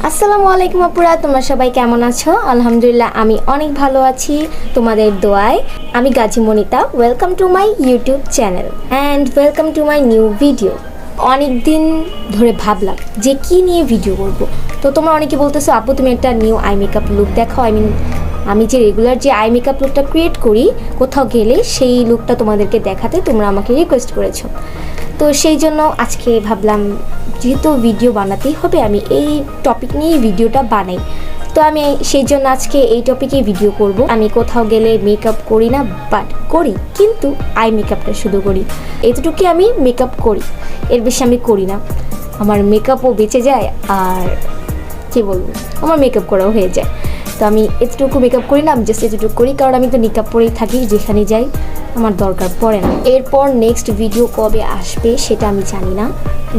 আসসালামুআলাইকুম আপুরা, তোমরা সবাই কেমন আছো? আলহামদুলিল্লাহ আমি অনেক ভালো আছি তোমাদের দোয়ায়। আমি Gazi Monita. Welcome to my YouTube channel and welcome to my new video. অনেক দিন ধরে ভাবলাম যে কি নিয়ে ভিডিও করব। তো তোমরা অনেকে বলতেছো আপু তুমি একটা নিউ আই মেকআপ লুক দেখাও। আমি যে রেগুলার যে আই মেকআপ লুকটা ক্রিয়েট করি কোথাও গেলে সেই লুকটা তোমাদেরকে দেখাতে তোমরা আমাকে রিকোয়েস্ট করেছো। তো সেই জন্য আজকে ভাবলাম যেহেতু ভিডিও বানাতেই হবে আমি এই টপিক নিয়েই ভিডিওটা বানাই। তো আমি সেই জন্য আজকে এই টপিকেই ভিডিও করব। আমি কোথাও গেলে মেকআপ করি না, বাট করি, কিন্তু আই মেকআপটা শুধু করি। এতটুকুই আমি মেকআপ করি, এর বেশি আমি করি না। আমার মেকআপও বেঁচে যায় আর কী বলবো, আমার মেকআপ করাও হয়ে যায়। তো আমি এতটুকু মেকআপ করি না, আমি জাস্ট এতটুকু করি, কারণ আমি তো মেকআপ পরেই থাকি যেখানে যাই, আমার দরকার পড়ে না। এরপর নেক্সট ভিডিও কবে আসবে সেটা আমি জানি না।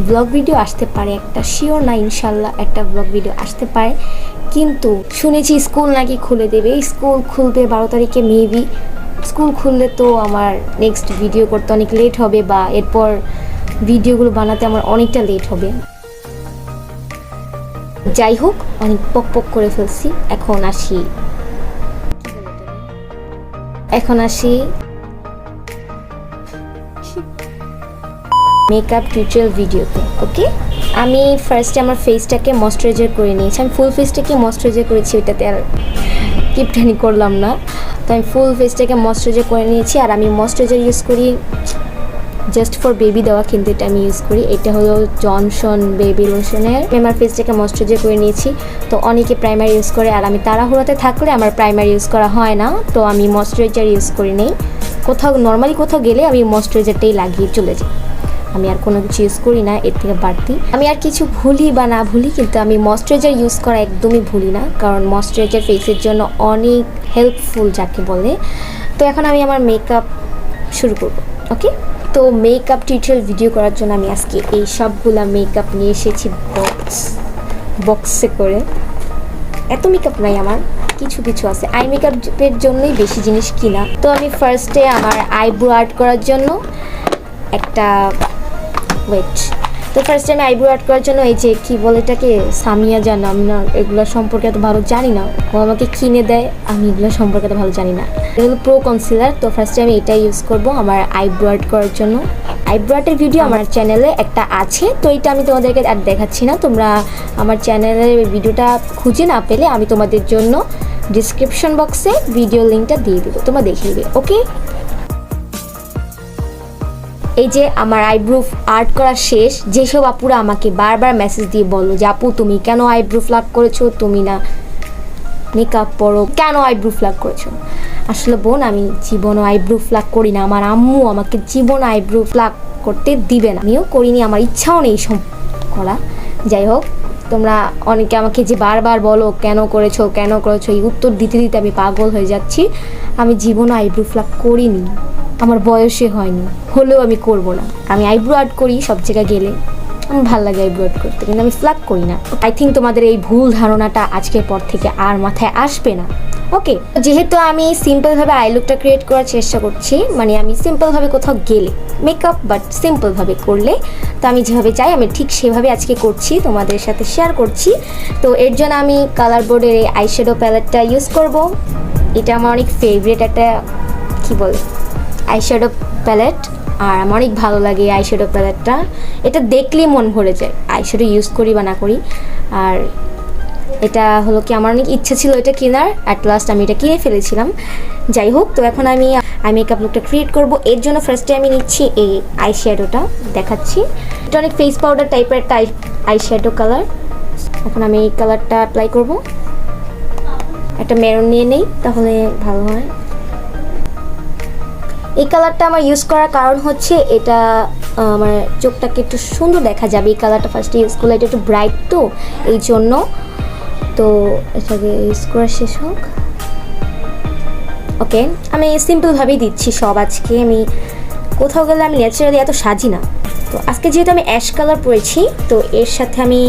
ব্লগ ভিডিও আসতে পারে, একটা শিওর না, ইনশাল্লাহ একটা ব্লগ ভিডিও আসতে পারে। কিন্তু শুনেছি স্কুল নাকি খুলে দেবে, স্কুল খুলবে 12 তারিখে মেবি। স্কুল খুললে তো আমার নেক্সট ভিডিও করতে অনেক লেট হবে, বা এরপর ভিডিওগুলো বানাতে আমার অনেকটা লেট হবে। যাই হোক, অনেক পক পক করে ফেলছি। এখন আসি মেকআপ টিউটোরিয়াল ভিডিওতে। ওকে, আমি ফার্স্টে আমার ফেসটাকে ময়শ্চারাইজার করে নিয়েছি। আমি ফুল ফেসটাকে ময়শ্চারাইজার করেছি, ওইটাতে আর কিপটানি করলাম না। তো আমি ফুল ফেসটাকে ময়শ্চারাইজার করে নিয়েছি। আর আমি ময়শ্চারাইজার ইউজ করি জাস্ট ফর বেবি দেওয়া, কিন্তু এটা আমি ইউজ করি। এটা হলো জনসন বেবি লোশনের। আমি আমার ফেসটাকে ময়শ্চারাইজার করে নিয়েছি। তো অনেকে প্রাইমার ইউজ করে, আর আমি তাড়াহুড়োতে থাকলে আমার প্রাইমার ইউজ করা হয় না, তো আমি ময়শ্চারাইজার ইউজ করি নেই। নর্মালি কোথাও গেলে আমি ময়শ্চারাইজারটাই লাগিয়ে চলে যাই, আমি আর কোনো কিছু ইউজ করি না এর থেকে বাড়তি। আমি আর কিছু ভুলি বা না ভুলি, কিন্তু আমি ময়শ্চারাইজার ইউজ করা একদমই ভুলি না, কারণ ময়শ্চারাইজার ফেসের জন্য অনেক হেল্পফুল যাকে বলে। তো এখন আমি আমার মেকআপ শুরু করব। ওকে, তো মেকআপ টিউটোরিয়াল ভিডিও করার জন্য আমি আজকে এই সবগুলা মেকআপ নিয়ে এসেছি বক্সে করে। এত মেকআপ নাই আমার, কিছু কিছু আছে। আই মেকআপের জন্যই বেশি জিনিস কিনা। তো আমি ফার্স্টে আমার আইব্রো আর্ট করার জন্য একটা তো ফার্স্টে আমি আইব্রো আর্ট করার জন্য এই যে কী বলে এটাকে, সামিয়া জানা, আমি না এগুলো সম্পর্কে এত ভালো জানি না, ও আমাকে কিনে দেয়, আমি এগুলো সম্পর্কে এত ভালো জানি না। এগুলো প্রো কনসিলার। তো ফার্স্টে আমি এটা ইউজ করব আমার আইব্রো আর্ট করার জন্য। আইব্রো আর্টের ভিডিও আমার চ্যানেলে একটা আছে, তো এটা আমি তোমাদেরকে আর দেখাচ্ছি না। তোমরা আমার চ্যানেলের ভিডিওটা খুঁজে না পেলে আমি তোমাদের জন্য ডিসক্রিপশন বক্সে ভিডিও লিঙ্কটা দিয়ে দেবো, তোমরা দেখে নেবে। ওকে, এই যে আমার আইব্রো আর্ট করা শেষ। যেসব আপুরা আমাকে বারবার মেসেজ দিয়ে বলো যে আপু তুমি কেন আইব্রো ফ্লাক করেছো, তুমি না মেকআপ পরো, কেন আইব্রো ফ্লাক করেছো? আসলে বোন, আমি জীবনও আইব্রো ফ্লাক করি না। আমার আম্মু আমাকে জীবন আইব্রো ফ্লাক করতে দিবে না, আমিও করিনি, আমার ইচ্ছাও নেই সব করা। যাই হোক, তোমরা অনেকে আমাকে যে বারবার বলো কেন করেছো, এই উত্তর দিতে দিতে আমি পাগল হয়ে যাচ্ছি। আমি জীবনও আইব্রো ফ্লাক করিনি, আমার বয়সে হয়নি, হলেও আমি করব না। আমি আইব্রো আর্ট করি সব জায়গায় গেলে, আমার ভালো লাগে আইব্রো আর্ট করতে, কিন্তু আমি ফ্লাক করি না। আই থিঙ্ক তোমাদের এই ভুল ধারণাটা আজকের পর থেকে আর মাথায় আসবে না। ওকে, যেহেতু আমি সিম্পলভাবে আই লুকটা ক্রিয়েট করার চেষ্টা করছি, মানে আমি সিম্পলভাবে কোথাও গেলে মেকআপ বাট সিম্পলভাবে করলে, তো আমি যেভাবে চাই আমি ঠিক সেভাবে আজকে করছি, তোমাদের সাথে শেয়ার করছি। তো এর জন্য আমি কালার বোর্ডের এই আইশ্যাডো প্যালেটটা ইউজ করব। এটা আমার অনেক ফেভারিট একটা কী বলে আইশ্যাডো প্যালেট, আর আমার অনেক ভালো লাগে আইশ্যাডো প্যালেটটা। এটা দেখলেই মন ভরে যায়, আইশ্যাডো ইউজ করি বা না করি। আর এটা হলো কি, আমার অনেক ইচ্ছা ছিল এটা কেনার, অ্যাট লাস্ট আমি এটা কিনে ফেলেছিলাম। যাই হোক, তো এখন আমি মেকআপ লুকটা ক্রিয়েট করব। এর জন্য ফার্স্টে আমি নিচ্ছি এই আইশ্যাডোটা, দেখাচ্ছি। এটা অনেক ফেস পাউডার টাইপের একটা আইশ্যাডো কালার। এখন আমি এই কালারটা অ্যাপ্লাই করব। একটা মেরুন নিয়ে নেই, তাহলে ভালো হয়। এই কালারটা আমার ইউজ করার কারণ হচ্ছে এটা আমার চোখটাকে একটু সুন্দর দেখা যাবে। এই কালারটা ফার্স্টে ইউজ করলে, এটা একটু ব্রাইট তো এই জন্য। তো এটাকে ইউজ করা শেষ হোক। ওকে, আমি সিম্পলভাবেই দিচ্ছি সব। আজকে আমি কোথাও গেলে আমি ন্যাচারালি এত সাজি না। তো আজকে যেহেতু আমি অ্যাশ কালার পরেছি, তো এর সাথে আমি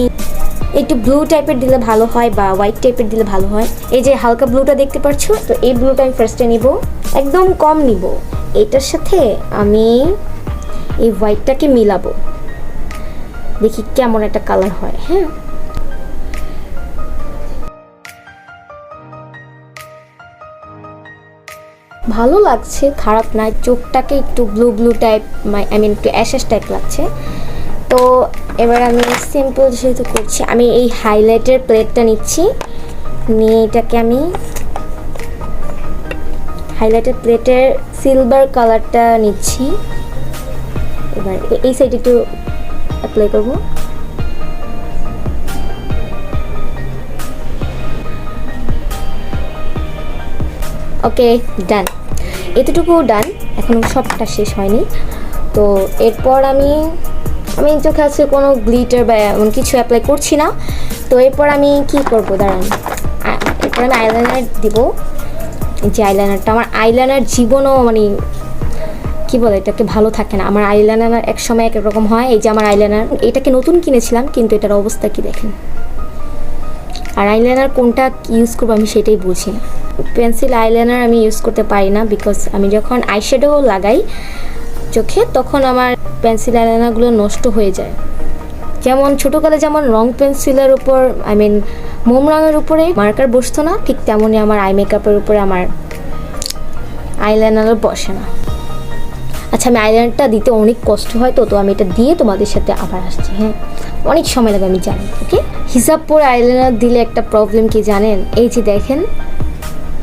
একটু ব্লু টাইপের দিলে ভালো হয়, বা হোয়াইট টাইপের দিলে ভালো হয়। এই যে হালকা ব্লুটা দেখতে পাচ্ছ, তো এই ব্লুটা আমি ফার্স্টে নিব, একদম কম নিব। এটার সাথে আমি এই হোয়াইটটাকে মিলাবো, দেখি কেমন একটা কালার হয়। হ্যাঁ, ভালো লাগছে, খারাপ না। চোখটাকে একটু blue blue type, I mean একটু অ্যাশেস টাইপ লাগছে। তো এবার আমি সিম্পল যেহেতু করছি, আমি এই হাইলাইটের প্লেটটা নিচ্ছি, নিয়ে এটাকে আমি হাইলাইটের প্লেটের সিলভার কালারটা নিচ্ছি। এবার এই সাইডে একটু অ্যাপ্লাই করব। ওকে, ডান। এতটুকু ডান, এখনও সবটা শেষ হয়নি। তো এরপর আমি চোখে আছে কোনো গ্লিটার বা এমন কিছু অ্যাপ্লাই করছি না। তো এরপর আমি কি করব, দাঁড়ান। এরপর আমি আইলাইনার দিব। যে আইলাইনারটা, আমার আইলাইনার জীবনও মানে কি বলে এটাকে, ভালো থাকে না। আমার আইলাইনার এক সময় এক রকম হয়। এই যে আমার আইলাইনার, এটাকে নতুন কিনেছিলাম, কিন্তু এটার অবস্থা কি দেখেন। আর আইলাইনার কোনটা ইউজ করবো আমি সেটাই বুঝি না। পেন্সিল আইলাইনার আমি ইউজ করতে পারি না, বিকজ আমি যখন আইশ্যাডো লাগাই চোখে তখন আমার পেন্সিল আইলাইনারগুলো নষ্ট হয়ে যায়। যেমন ছোটোকালে যেমন রং পেন্সিলের উপর, আই মিন মোম রঙের উপরে মার্কার বসতো না, ঠিক তেমনই আমার আই মেকআপের উপরে আমার আইলাইনারও বসে না। আচ্ছা, আমি আইলাইনারটা দিতে অনেক কষ্ট হয়, তো আমি এটা দিয়ে তোমাদের সাথে আবার আসছি। হ্যাঁ, অনেক সময় লাগে আমি জানি। ওকে, হিসাব পরে আইলাইনার দিলে একটা প্রবলেম কি জানেন, এই যে দেখেন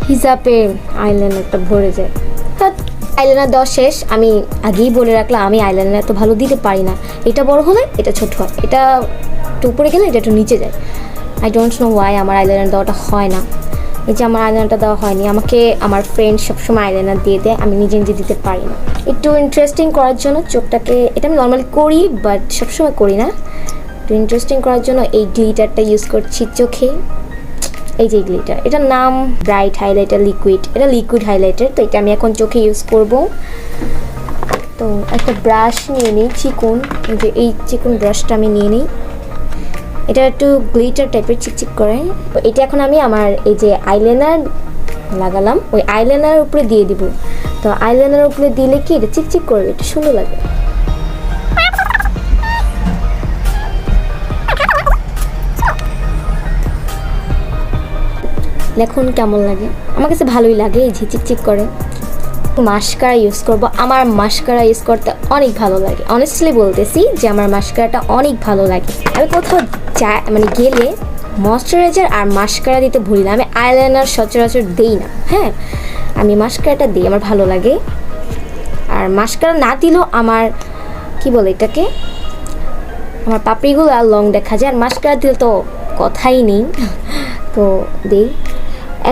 হিসাবে আইলাইনারটা ভরে যায়। আইলাইনার দেওয়া শেষ। আমি আগেই বলে রাখলাম আমি আইলাইনার এত ভালো দিতে পারি না। এটা বড় হলে এটা ছোট হয়, এটা একটু উপরে গেলে এটা একটু নিচে যায়। আই ডোন্ট নো ওয়াই আমার আইলাইনার দেওয়াটা হয় না। এই যে আমার আইলাইনারটা দেওয়া হয়নি, আমাকে আমার ফ্রেন্ড সবসময় আইলাইনার দিয়ে দেয়, আমি নিজে নিজে দিতে পারি না। একটু ইন্টারেস্টিং করার জন্য চোখটাকে, এটা আমি নর্মালি করি বাট সবসময় করি না, একটু ইন্টারেস্টিং করার জন্য এই গ্লিটারটা ইউজ করছি চোখে। এই যে গ্লিটার, এটার নাম ব্রাইট হাইলাইটার লিকুইড, এটা লিকুইড হাইলাইটার। তো এটা আমি এখন চোখে ইউজ করব। তো একটা ব্রাশ নিয়ে নিই চিকন, যে এই চিকন ব্রাশটা আমি নিয়ে নিই। এটা একটু গ্লিটার টাইপের চিকচিক করে। তো এটা এখন আমি আমার এই যে আইলাইনার লাগালাম ওই আইলাইনার উপরে দিয়ে দিব। তো আইলাইনার উপরে দিলে কি এটা চিকচিক করবে, এটা সুন্দর লাগে। দেখুন কেমন লাগে, আমার কাছে ভালোই লাগে, এই যে চিকচিক করে। মাস্কারা ইউজ করব। আমার মাস্কারা ইউজ করতে অনেক ভালো লাগে, অনেস্টলি বলতেছি যে আমার মাস্কারাটা অনেক ভালো লাগে। আমি কোথাও মানে গেলে ময়শ্চারাইজার আর মাস্কারা দিতে ভুলি না। আমি আইলাইনার সচরাচর দিই না। হ্যাঁ, আমি মাস্কারাটা দিই, আমার ভালো লাগে। আর মাস্কারা না দিলেও আমার কি বলে এটাকে, আমার পাপড়িগুলো আর লং দেখা যায়। আর মাস্কারা দিলে তো কথাই নেই, তো দিই।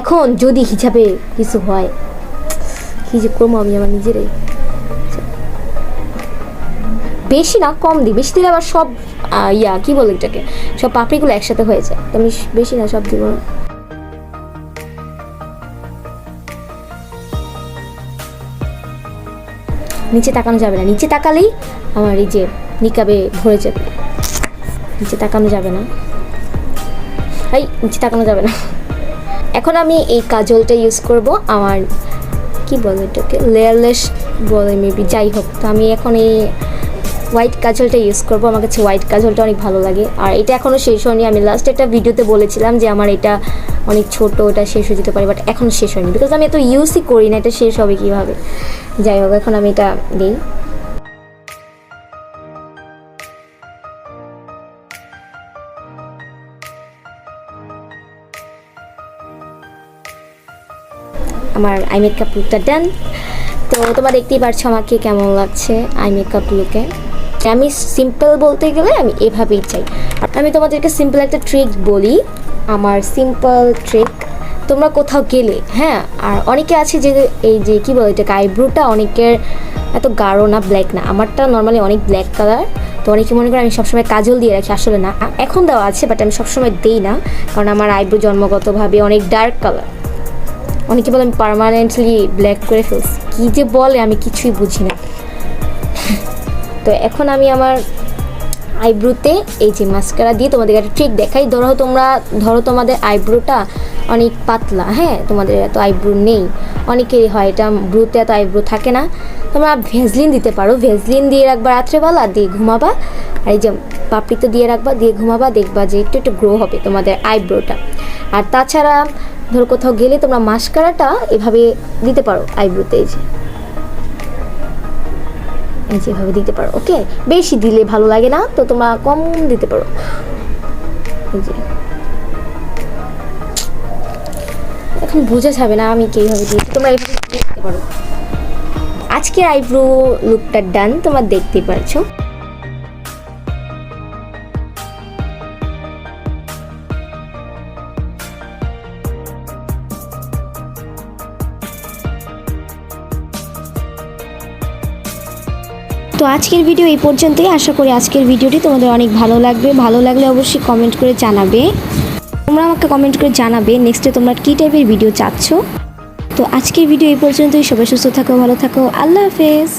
এখন যদি হিসাবে কিছু হয়, কি যে করবো আমি আমার নিজেরাই। বেশি না, কম দিই। বেশি দিলে আবার সব কি বলে এটাকে, সব পাপড়িগুলো একসাথে হয়ে যায়। তো আমি বেশি না, সব দিব না। নিচে তাকানো যাবে না, নিচে তাকালেই আমার এই যে নিকাবে ভরে যাবে। নিচে তাকানো যাবে না, এই নিচে তাকানো যাবে না। এখন আমি এই কাজলটা ইউজ করব। আমার কি বলে এটাকে, লেয়ারলেস বলে মেবি, যাই হোক। তো আমি এখন এই হোয়াইট কাজলটা ইউজ করব। আমার কাছে হোয়াইট কাজলটা অনেক ভালো লাগে। আর এটা এখনও শেষ হয়নি। আমি লাস্ট একটা ভিডিওতে বলেছিলাম যে আমার এটা অনেক ছোট, এটা শেষ হয়ে যেতে পারে, বাট এখনও শেষ হয়নি, বিকজ আমি এত ইউজই করি না। এটা শেষ হবে কীভাবে, যাই হোক। এখন আমি এটা দিই। আমার আই মেকআপ লুকটা ডান। তো তোমরা দেখতেই পারছো আমাকে কেমন লাগছে আই মেকআপ লুকে। আমি সিম্পল বলতে গেলে আমি এভাবেই চাই। আমি তোমাদেরকে সিম্পল একটা ট্রিক বলি, আমার সিম্পল ট্রিক। তোমরা কোথাও গেলে, হ্যাঁ, আর অনেকে আছে যে এই যে কী বলে এটাকে, আইব্রোটা অনেকের এত গাঢ় না, ব্ল্যাক না। আমারটা নর্মালি অনেক ব্ল্যাক কালার। তো অনেকে মনে করে আমি সবসময় কাজল দিয়ে রাখি, আসলে না। এখন দেওয়া আছে, বাট আমি সবসময় দিই না, কারণ আমার আইব্রো জন্মগতভাবে অনেক ডার্ক কালার। অনেকে বলে আমি পার্মানেন্টলি ব্ল্যাক করে ফেলছি, কী যে বলে আমি কিছুই বুঝি না। তো এখন আমি আমার আইব্রোতে এই যে মাস্কারা দিয়ে তোমাদের একটা ট্রিক দেখাই। ধরো তোমাদের আইব্রোটা অনেক পাতলা, হ্যাঁ, তোমাদের এত আইব্রো নেই, অনেকেরই হয় এটা, ব্রোতে এত আইব্রো থাকে না। তোমরা ভেজলিন দিতে পারো, ভেজলিন দিয়ে রাখবা রাত্রেবেলা, দিয়ে ঘুমাবা। আর এই যে পাপড়িতে দিয়ে রাখবা, দিয়ে ঘুমাবা, দেখবা যে একটু একটু গ্রো হবে তোমাদের আইব্রোটা। আর তাছাড়া ধরো কোথাও গেলে তোমরা মাস্কারাটা এভাবে দিতে পারো আইব্রোতে, এই যে এভাবে দিতে পারো। ওকে, বেশি দিলে ভালো লাগে না, তো তোমরা কম দিতে পারো। এই যে এখন বোঝা যাবে না আমি কিভাবে দিই, তোমরা এইভাবে দিতে পারো। আজকের আইব্রো লুকটা ডান, তোমরা দেখতেই পারছো। তো আজকের ভিডিও এই পর্যন্তই। আশা করি আজকের ভিডিওটি তোমাদের অনেক ভালো লাগবে। ভালো লাগলে অবশ্যই কমেন্ট করে জানাবে। তোমরা আমাকে কমেন্ট করে জানাবে নেক্সটে তোমরা কী টাইপের ভিডিও চাচ্ছ। তো আজকের ভিডিও এই পর্যন্তই। সবাই সুস্থ থাকো, ভালো থাকো, আল্লাহ হাফেজ।